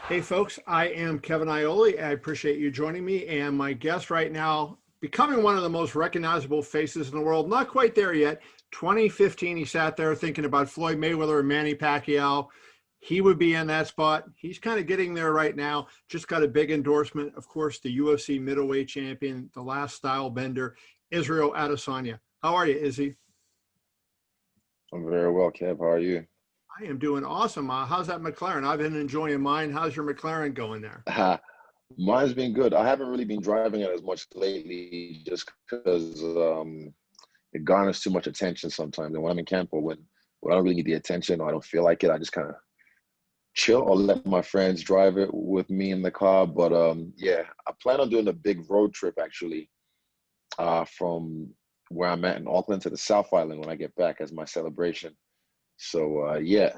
Hey folks, I am Kevin Iole. I appreciate you joining me. And my guest right now, becoming one of the most recognizable faces in the world, not quite there yet. 2015, he sat there thinking about Floyd Mayweather and Manny Pacquiao. He would be in that spot. He's kind of getting there right now. Just got a big endorsement. Of course, the UFC middleweight champion, the last style bender, Israel Adesanya. How are you, Izzy? I'm very well, Kev. How are you? I am doing awesome. How's that McLaren? I've been enjoying mine. How's your McLaren going there? Mine's been good. I haven't really been driving it as much lately just because it garners too much attention sometimes. And when I'm in camp or when I don't really need the attention or I don't feel like it, I just kind of chill or let my friends drive it with me in the car. But yeah, I plan on doing a big road trip actually from where I'm at in Auckland to the South Island when I get back as my celebration. So yeah,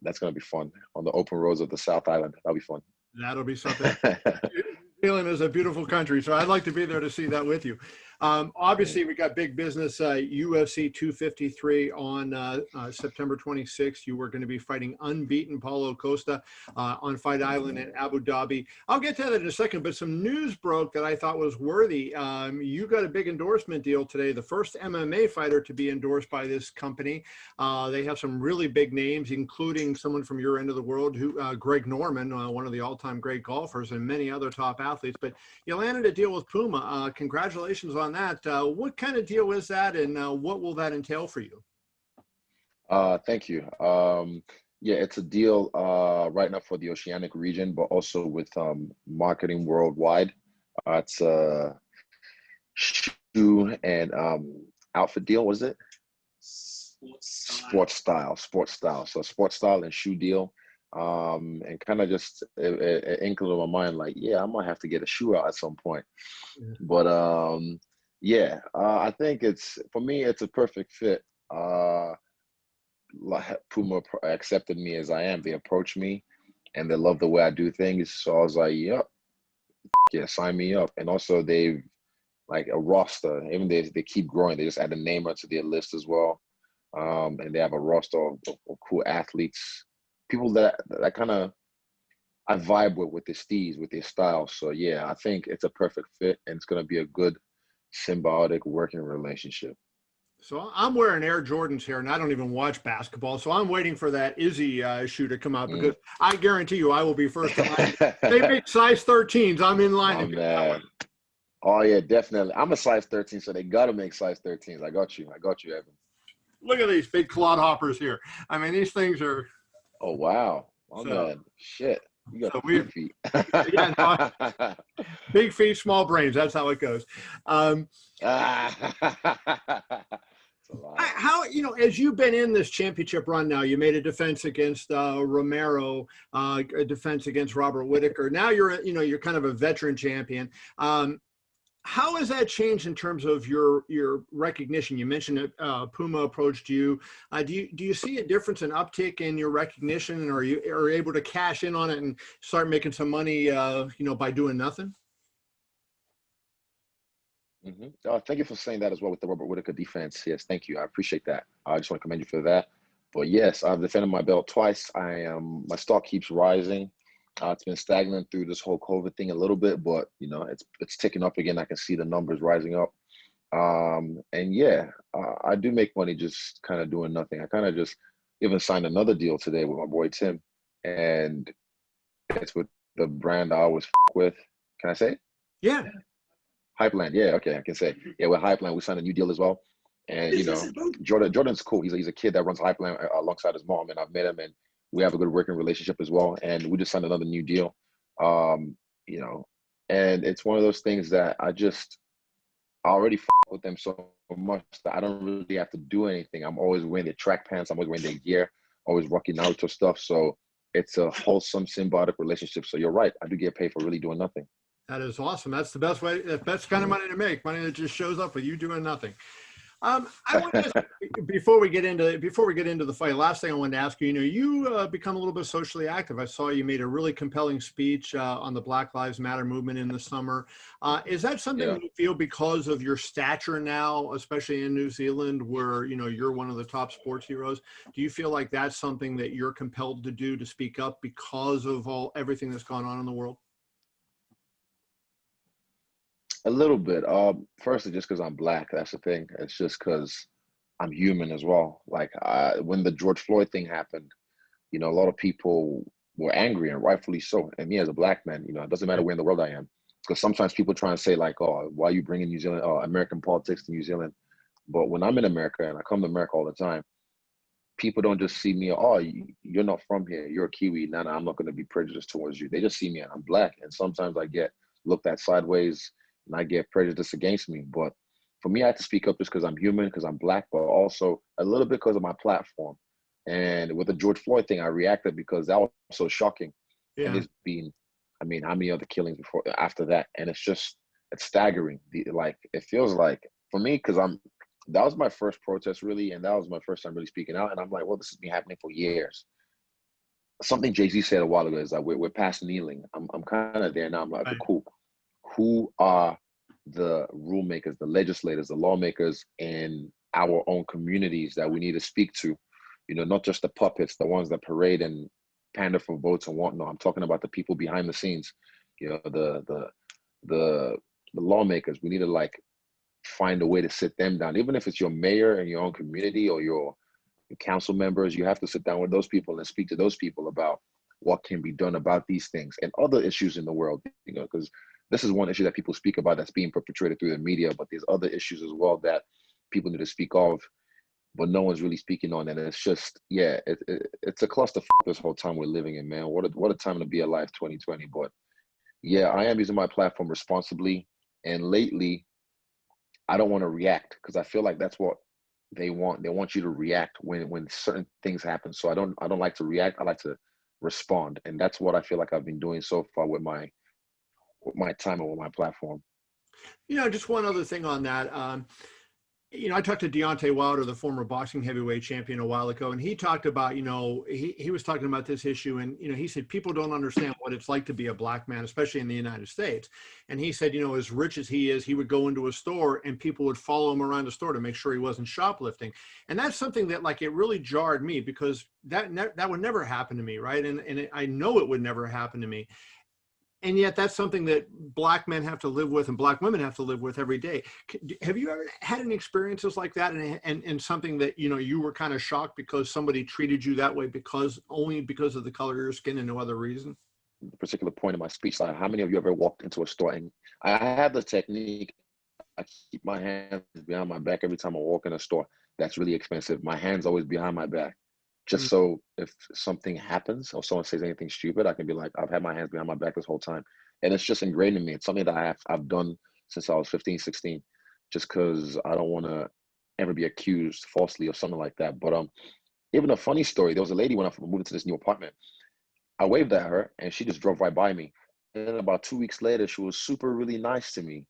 that's gonna be fun on the open roads of the South Island. That'll be fun. That'll be something. New Zealand is a beautiful country, so I'd like to be there to see that with you. Obviously, we got big business. UFC 253 on September 26th. You were going to be fighting unbeaten Paulo Costa on Fight Island in Abu Dhabi. I'll get to that in a second, but some news broke that I thought was worthy. You got a big endorsement deal today, the first MMA fighter to be endorsed by this company. They have some really big names, including someone from your end of the world, Greg Norman, one of the all-time great golfers, and many other top athletes. But you landed a deal with Puma. Congratulations on that. What kind of deal is that, and what will that entail for you? Thank you. Yeah, it's a deal right now for the Oceanic region, but also with marketing worldwide. It's a shoe and outfit deal, was it? Sports style. So sports style and shoe deal. And kind of just it included in my mind, like, yeah, I might have to get a shoe out at some point. Yeah. But yeah, I think for me, it's a perfect fit. Puma accepted me as I am. They approached me and they love the way I do things. So I was like, yep, yeah, sign me up. And also they've like a roster, even they keep growing. They just add a name onto their list as well. And they have a roster of cool athletes, people that kind of I vibe with their steez, with their style. So yeah, I think it's a perfect fit and it's going to be a good symbiotic working relationship. So I'm wearing Air Jordans here, and I don't even watch basketball. So I'm waiting for that Izzy shoe to come out because I guarantee you I will be first in line. They make size 13s. I'm in line Oh, to get that one. Oh yeah, definitely. I'm a size 13, so they gotta make size 13s. I got you, Evan. Look at these big clod hoppers here. I mean, these things are. Oh wow, oh So, man, shit, you got so the big feet. yeah, no, big feet, small brains. That's how it goes. It's a lot. How, as you've been in this championship run now, you made a defense against Romero, a defense against Robert Whitaker. Now you're kind of a veteran champion. How has that changed in terms of your recognition? You mentioned that Puma approached you. Do you see a difference in uptick in your recognition, and are you able to cash in on it and start making some money, by doing nothing? Thank you for saying that as well with the Robert Whitaker defense. Yes, thank you. I appreciate that. I just want to commend you for that. But yes, I've defended my belt twice. My stock keeps rising. It's been stagnant through this whole COVID thing a little bit, but it's ticking up again. I can see the numbers rising up. And yeah, I do make money just kind of doing nothing. I kind of just even signed another deal today with my boy Tim, and it's with the brand I always with. Can I say? Yeah. Hypeland, yeah, okay, I can say. Yeah, with Hypeland, we signed a new deal as well. And, Jordan's cool. He's a kid that runs Hypeland alongside his mom, and I've met him, and we have a good working relationship as well. And we just signed another new deal, and it's one of those things that I already with them so much that I don't really have to do anything. I'm always wearing their track pants. I'm always wearing their gear, always rocking Naruto stuff. So it's a wholesome, symbiotic relationship. So you're right. I do get paid for really doing nothing. That is awesome. That's the best way. That's kind of money to make. Money that just shows up with you doing nothing. I want to ask, before we get into the fight, last thing I wanted to ask you, you become a little bit socially active. I saw you made a really compelling speech on the Black Lives Matter movement in the summer. Is that something Yeah. that you feel because of your stature now, especially in New Zealand, where you're one of the top sports heroes? Do you feel like that's something that you're compelled to do, to speak up because of everything that's gone on in the world? A little bit. Firstly, just because I'm black, that's the thing. It's just because I'm human as well. Like when the George Floyd thing happened, a lot of people were angry, and rightfully so. And me as a black man, it doesn't matter Right. where in the world I am, because sometimes people try and say like, "Oh, why are you bringing New Zealand, American politics to New Zealand?" But when I'm in America, and I come to America all the time, people don't just see me, "Oh, you're not from here. You're a Kiwi." No, I'm not going to be prejudiced towards you. They just see me and I'm black, and sometimes I get looked at sideways, and I get prejudice against me. But for me, I have to speak up just because I'm human, because I'm black, but also a little bit because of my platform. And with the George Floyd thing, I reacted because that was so shocking. And Yeah. there's been, I mean, how many other killings before after that? And it's staggering. Like it feels like for me, because that was my first protest really, and that was my first time really speaking out. And I'm like, well, this has been happening for years. Something Jay-Z said a while ago is like we're past kneeling. I'm kind of there now. I'm like, okay, Right. cool. Who are the rule makers, the legislators, the lawmakers in our own communities that we need to speak to? Not just the puppets, the ones that parade and pander for votes and whatnot. I'm talking about the people behind the scenes. The the lawmakers. We need to like find a way to sit them down, even if it's your mayor in your own community or your council members. You have to sit down with those people and speak to those people about what can be done about these things and other issues in the world, because this is one issue that people speak about that's being perpetrated through the media, but there's other issues as well that people need to speak of, but no one's really speaking on. And it's just, yeah, it's a cluster this whole time we're living in, man. What a time to be alive, 2020. But yeah, I am using my platform responsibly. And lately, I don't want to react because I feel like that's what they want. They want you to react when certain things happen. So I don't like to react. I like to respond, and that's what I feel like I've been doing so far with my time and with my platform. Just one other thing on that. I talked to Deontay Wilder, the former boxing heavyweight champion, a while ago, and he talked about, he was talking about this issue, and, he said people don't understand what it's like to be a black man, especially in the United States. And he said, as rich as he is, he would go into a store and people would follow him around the store to make sure he wasn't shoplifting. And that's something that like, it really jarred me because that would never happen to me. Right. And I know it would never happen to me. And yet that's something that black men have to live with and black women have to live with every day. Have you ever had any experiences like that, and something that you were kind of shocked because somebody treated you that way only because of the color of your skin and no other reason? The particular point of my speech, like how many of you ever walked into a store? And I have the technique. I keep my hands behind my back every time I walk in a store that's really expensive. My hands always behind my back, just Mm. so if something happens or someone says anything stupid, I can be like, I've had my hands behind my back this whole time. And it's just ingrained in me. It's something that I've done since I was 15, 16, just because I don't want to ever be accused falsely or something like that. But even a funny story, there was a lady when I moved into this new apartment. I waved at her and she just drove right by me. And then about 2 weeks later, she was super really nice to me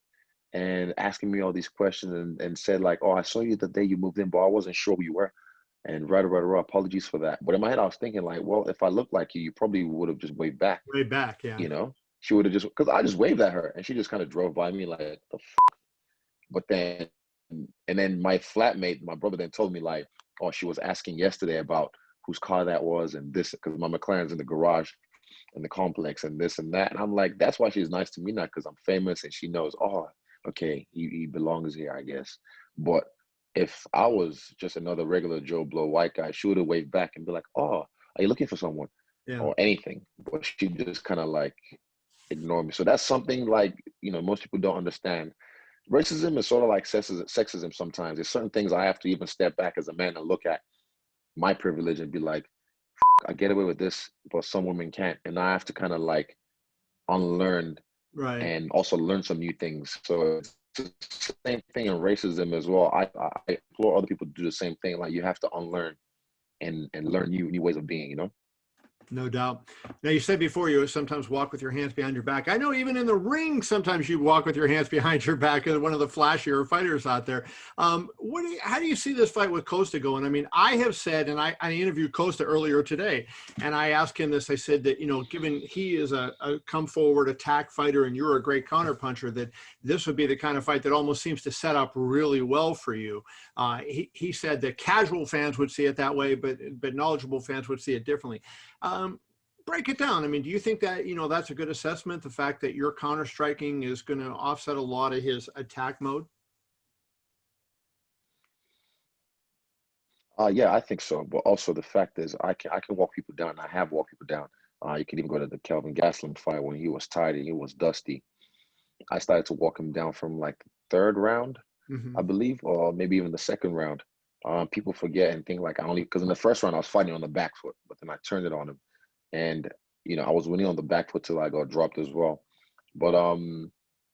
and asking me all these questions, and said like, "Oh, I saw you the day you moved in, but I wasn't sure who you were." And apologies for that. But in my head, I was thinking like, well, if I looked like you probably would have just waved back, Way back, yeah. you know? She would have just, because I just waved at her and she just kind of drove by me like, the but then, and then my flatmate, my brother, then told me like, oh, she was asking yesterday about whose car that was and this, because my McLaren's in the garage in the complex and this and that. And I'm like, that's why she's nice to me, not because I'm famous and she knows, oh, okay, he belongs here, I guess. But if I was just another regular Joe Blow white guy, she would have waved back and be like, oh, are you looking for someone? Yeah. Or anything. But she just kind of like ignored me. So that's something like, most people don't understand. Racism is sort of like sexism sometimes. There's certain things I have to even step back as a man and look at my privilege and be like, I get away with this, but some women can't. And I have to kind of like unlearn Right. and also learn some new things. So it's the same thing in racism as well. I implore other people to do the same thing. Like you have to unlearn and learn new ways of being, No doubt. Now, you said before you sometimes walk with your hands behind your back. I know even in the ring, sometimes you walk with your hands behind your back as one of the flashier fighters out there. How do you see this fight with Costa going? I mean, I have said, and I interviewed Costa earlier today, and I asked him this. I said that, given he is a come forward attack fighter and you're a great counterpuncher, that this would be the kind of fight that almost seems to set up really well for you. He said that casual fans would see it that way, but knowledgeable fans would see it differently. Break it down. I mean, do you think that, that's a good assessment, the fact that your counter striking is going to offset a lot of his attack mode? Yeah, I think so. But also the fact is, I can walk people down. I have walked people down. You can even go to the Kelvin Gastelum fight when he was tired and he was dusty. I started to walk him down from like the third round, Mm-hmm. I believe, or maybe even the second round. People forget and think like I only because in the first round I was fighting on the back foot, but then I turned it on him, and I was winning on the back foot till I got dropped as well. But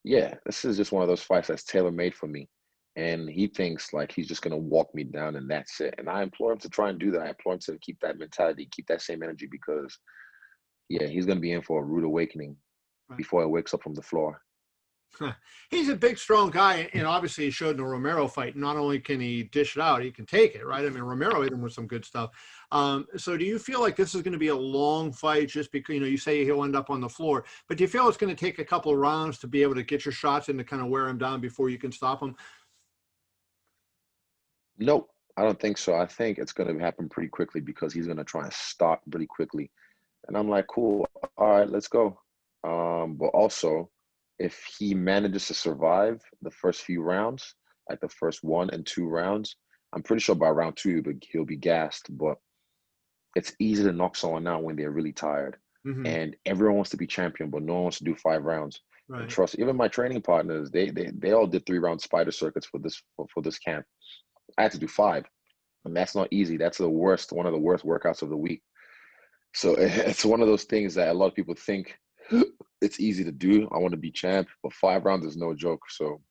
yeah, this is just one of those fights that's tailor made for me, and he thinks like he's just gonna walk me down and that's it. And I implore him to try and do that. I implore him to keep that mentality, keep that same energy because yeah, he's gonna be in for a rude awakening Right. before he wakes up from the floor. He's a big, strong guy, and obviously he showed in the Romero fight. Not only can he dish it out, he can take it, right? I mean, Romero hit him with some good stuff. So do you feel like this is going to be a long fight just because, you say he'll end up on the floor, but do you feel it's going to take a couple of rounds to be able to get your shots in to kind of wear him down before you can stop him? Nope, I don't think so. I think it's gonna happen pretty quickly because he's gonna try and stop pretty quickly. And I'm like, cool, all right, let's go. But also, if he manages to survive the first few rounds, like the first 1 and 2 rounds, I'm pretty sure by round two he'll be gassed. But it's easy to knock someone out when they're really tired. Mm-hmm. And everyone wants to be champion, but no one wants to do 5 rounds. And Right. trust, even my training partners, they all did 3 round spider circuits for this camp. I had to do 5, and that's not easy. That's one of the worst workouts of the week. So it's one of those things that a lot of people think it's easy to do. I want to be champ, but 5 rounds is no joke. So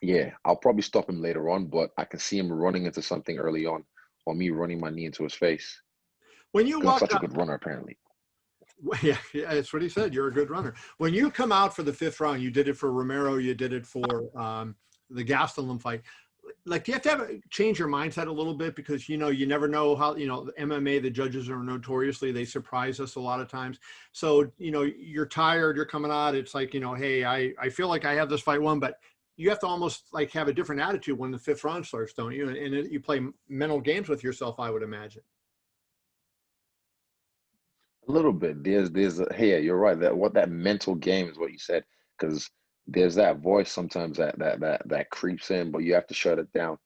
yeah, I'll probably stop him later on, but I can see him running into something early on, or me running my knee into his face When you because I'm walk such a out, good runner, apparently. yeah, that's what he said. You're a good runner. When you come out for the fifth round, you did it for Romero, you did it for the Gastelum fight. Like, do you have to change your mindset a little bit because you never know how the MMA, the judges are notoriously, they surprise us a lot of times. So you're tired, you're coming out. It's like hey, I feel like I have this fight won, but you have to almost like have a different attitude when the fifth round starts, don't you? And you play mental games with yourself, I would imagine. A little bit. Hey, you're right. That mental game is what you said, because there's that voice sometimes that creeps in, but you have to shut it down.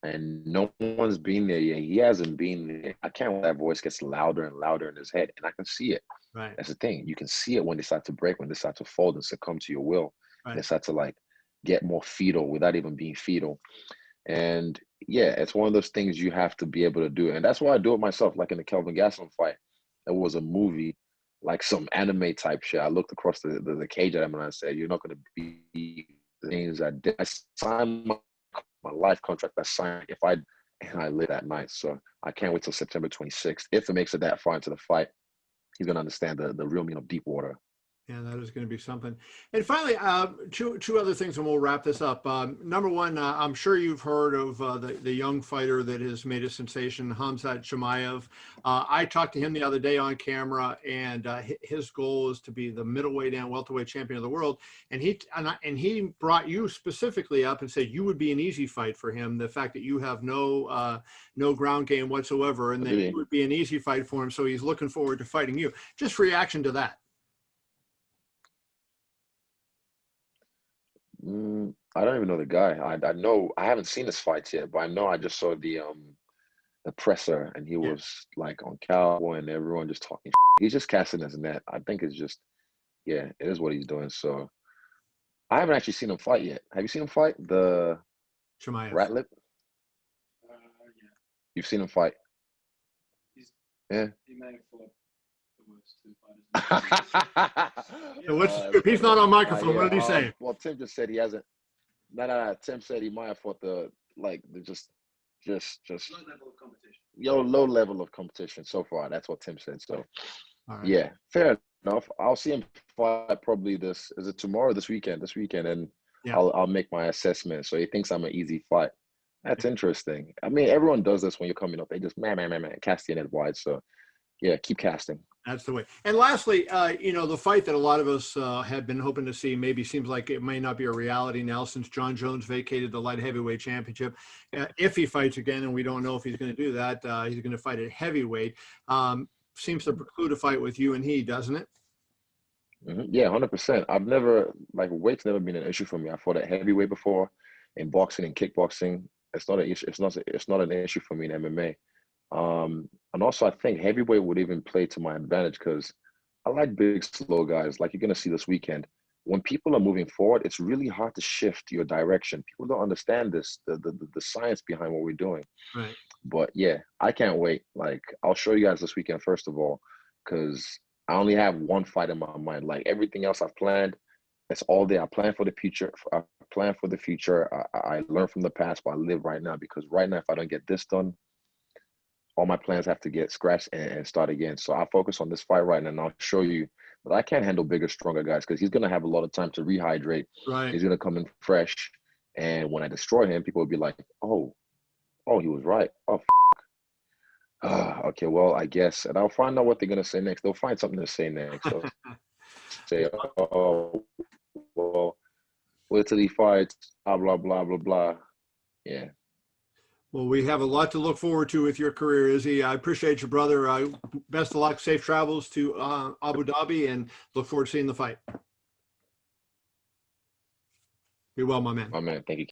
And no one's been there yet. He hasn't been there. I can't. That voice gets louder and louder in his head, and I can see it. Right. That's the thing. You can see it when they start to break, when they start to fold and succumb to your will. They Right. start to like get more fetal without even being fetal. And yeah, it's one of those things you have to be able to do. And that's why I do it myself. Like in the Kelvin Gastelum fight, it was a movie, like some anime type shit. I looked across the cage at him and I said, "You're not going to be the things I did. I signed my life contract. I signed if I and I live that night. So I can't wait till September 26th. If it makes it that far into the fight, he's going to understand the real meaning of deep water. Yeah, that is going to be something. And finally, two other things, and we'll wrap this up. Number one, I'm sure you've heard of the young fighter that has made a sensation, Hamzat Chimaev. I talked to him the other day on camera, and his goal is to be the middleweight and welterweight champion of the world. And he brought you specifically up and said you would be an easy fight for him. The fact that you have no ground game whatsoever, and that you would be an easy fight for him. So he's looking forward to fighting you. Just reaction to that. I don't even know the guy. I know I haven't seen his fights yet, but I know I just saw the presser and he Yeah. was like on Cowboy and everyone just talking. He's just casting his net. I think it's just yeah, it is what he's doing. So I haven't actually seen him fight yet. Have you seen him fight the Chimaev. Ratlip? Yeah, You've seen him fight? he's Yeah. he may have fought the worst two fighters. He's not on microphone. What did he say? Well, Tim just said he hasn't. No. Tim said he might have fought the just just Low level of competition. low level of competition so far. That's what Tim said. So All right. yeah, fair enough. I'll see him fight probably is it tomorrow, this weekend, and Yeah. I'll make my assessment. So he thinks I'm an easy fight. That's interesting. I mean, everyone does this when you're coming up. They just man, cast the net wide. So yeah, keep casting. That's the way. And lastly, the fight that a lot of us have been hoping to see maybe seems like it may not be a reality now since Jon Jones vacated the light heavyweight championship. If he fights again, and we don't know if he's going to do that, he's going to fight at heavyweight. Seems to preclude a fight with you and he, doesn't it? Yeah, 100%. I've never weight's never been an issue for me. I fought at heavyweight before in boxing and kickboxing. It's not an issue. It's not an issue for me in MMA. And also I think heavyweight would even play to my advantage because I like big, slow guys. Like you're gonna see this weekend. When people are moving forward, it's really hard to shift your direction. People don't understand this, the science behind what we're doing. Right. But yeah, I can't wait. Like I'll show you guys this weekend first of all, because I only have one fight in my mind. Like everything else I've planned, it's all there. I plan for the future. I plan for the future. I learn from the past, but I live right now because right now, if I don't get this done, all my plans have to get scratched and start again. So I'll focus on this fight right now, and I'll show you that I can't handle bigger, stronger guys because he's gonna have a lot of time to rehydrate. Right. He's gonna come in fresh, and when I destroy him, people will be like, "Oh, he was right. Oh, okay, well, I guess," and I'll find out what they're gonna say next. They'll find something to say next. They'll say, "Oh, well, wait till he fights." Blah blah blah blah blah. Yeah. Well, we have a lot to look forward to with your career, Izzy. I appreciate you, brother. Best of luck, safe travels to Abu Dhabi, and look forward to seeing the fight. Be well, my man. My man, thank you.